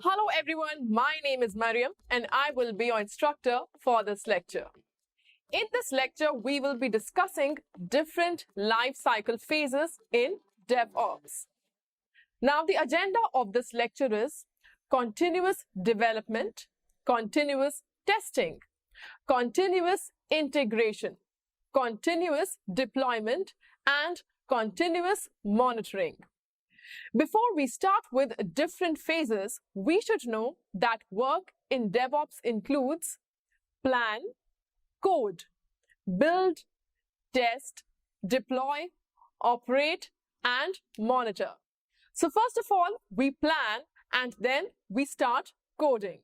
Hello everyone, my name is Mariam and I will be your instructor for this lecture. In this lecture, we will be discussing different life cycle phases in DevOps. Now, the agenda of this lecture is continuous development, continuous testing, continuous integration, continuous deployment, and continuous monitoring. Before we start with different phases, we should know that work in DevOps includes plan, code, build, test, deploy, operate, and monitor. So first of all, we plan and then we start coding.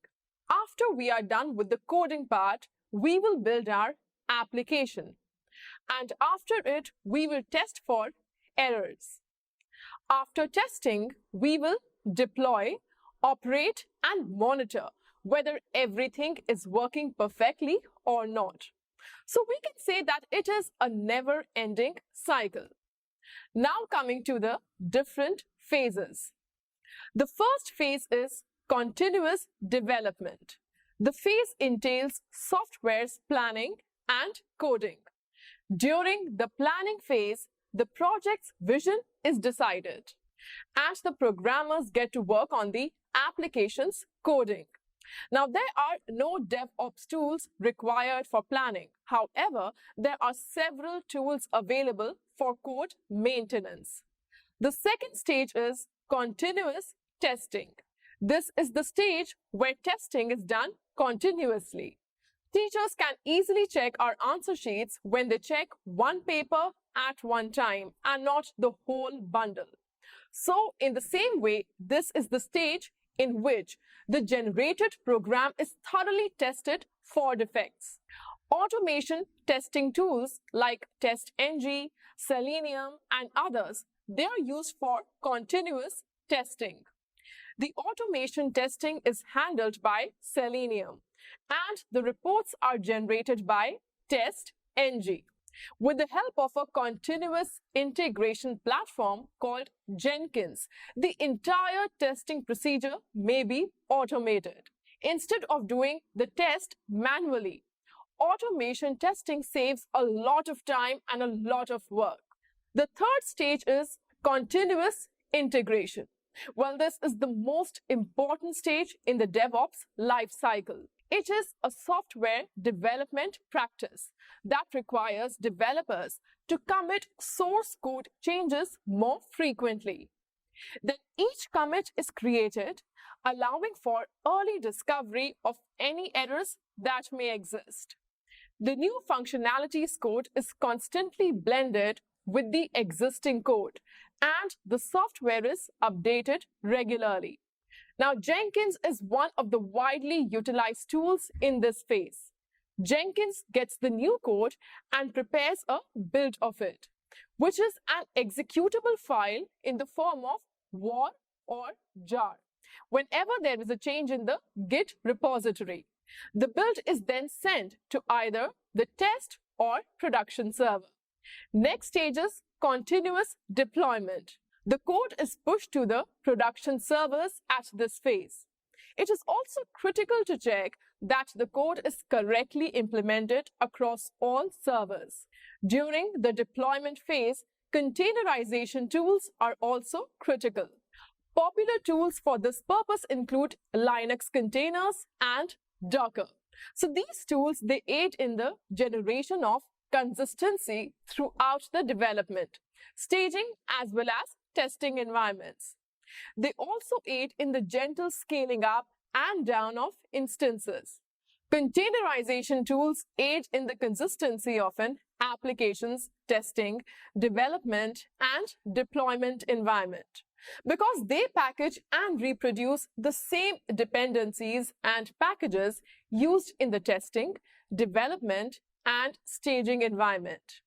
After we are done with the coding part, we will build our application. And after it, we will test for errors. After testing, we will deploy, operate, and monitor whether everything is working perfectly or not. So we can say that it is a never-ending cycle. Now coming to the different phases. The first phase is continuous development. The phase entails software's planning and coding. During the planning phase, the project's vision is decided, and the programmers get to work on the application's coding. Now, there are no DevOps tools required for planning. However, there are several tools available for code maintenance. The second stage is continuous testing. This is the stage where testing is done continuously. Teachers can easily check our answer sheets when they check one paper at one time and not the whole bundle. So, in the same way, this is the stage in which the generated program is thoroughly tested for defects. Automation testing tools like TestNG, Selenium, and others, they are used for continuous testing. The automation testing is handled by Selenium, and the reports are generated by TestNG. With the help of a continuous integration platform called Jenkins, the entire testing procedure may be automated. Instead of doing the test manually, automation testing saves a lot of time and a lot of work. The third stage is continuous integration. Well, this is the most important stage in the DevOps life cycle. It is a software development practice that requires developers to commit source code changes more frequently. Then each commit is created, allowing for early discovery of any errors that may exist. The new functionalities code is constantly blended with the existing code, and the software is updated regularly. Now, Jenkins is one of the widely utilized tools in this phase. Jenkins gets the new code and prepares a build of it, which is an executable file in the form of war or jar. Whenever there is a change in the Git repository, the build is then sent to either the test or production server. Next stage is continuous deployment. The code is pushed to the production servers at this phase. It is also critical to check that the code is correctly implemented across all servers. During the deployment phase, containerization tools are also critical. Popular tools for this purpose include Linux containers and Docker. So these tools, they aid in the generation of consistency throughout the development, staging as well as testing environments. They also aid in the gentle scaling up and down of instances. Containerization tools aid in the consistency of an application's testing, development, and deployment environment, because they package and reproduce the same dependencies and packages used in the testing, development, and staging environment.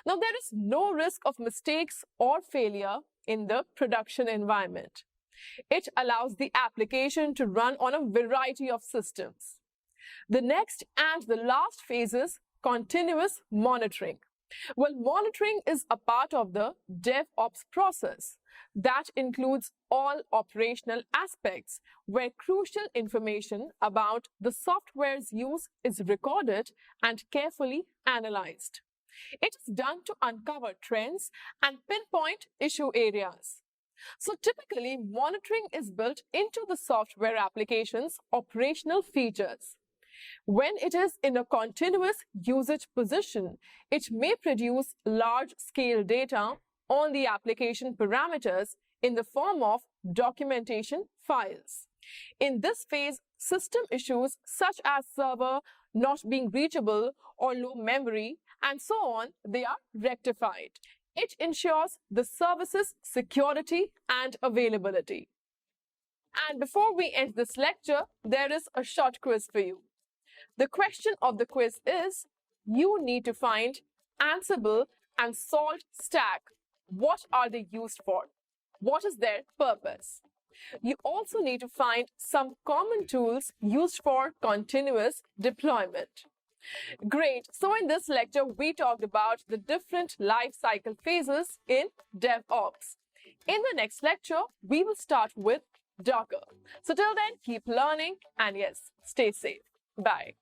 Now, there is no risk of mistakes or failure in the production environment. It allows the application to run on a variety of systems. The next and the last phase is continuous monitoring. Well, monitoring is a part of the DevOps process that includes all operational aspects where crucial information about the software's use is recorded and carefully analyzed. It is done to uncover trends and pinpoint issue areas. So typically, monitoring is built into the software application's operational features. When it is in a continuous usage position, it may produce large-scale data on the application parameters in the form of documentation files. In this phase, system issues such as server not being reachable or low memory and so on, they are rectified. It ensures the service's security and availability. And before we end this lecture, there is a short quiz for you. The question of the quiz is, you need to find Ansible and Salt Stack. What are they used for? What is their purpose? You also need to find some common tools used for continuous deployment. Great. So in this lecture, we talked about the different life cycle phases in DevOps. In the next lecture, we will start with Docker. So till then, keep learning and yes, stay safe. Bye.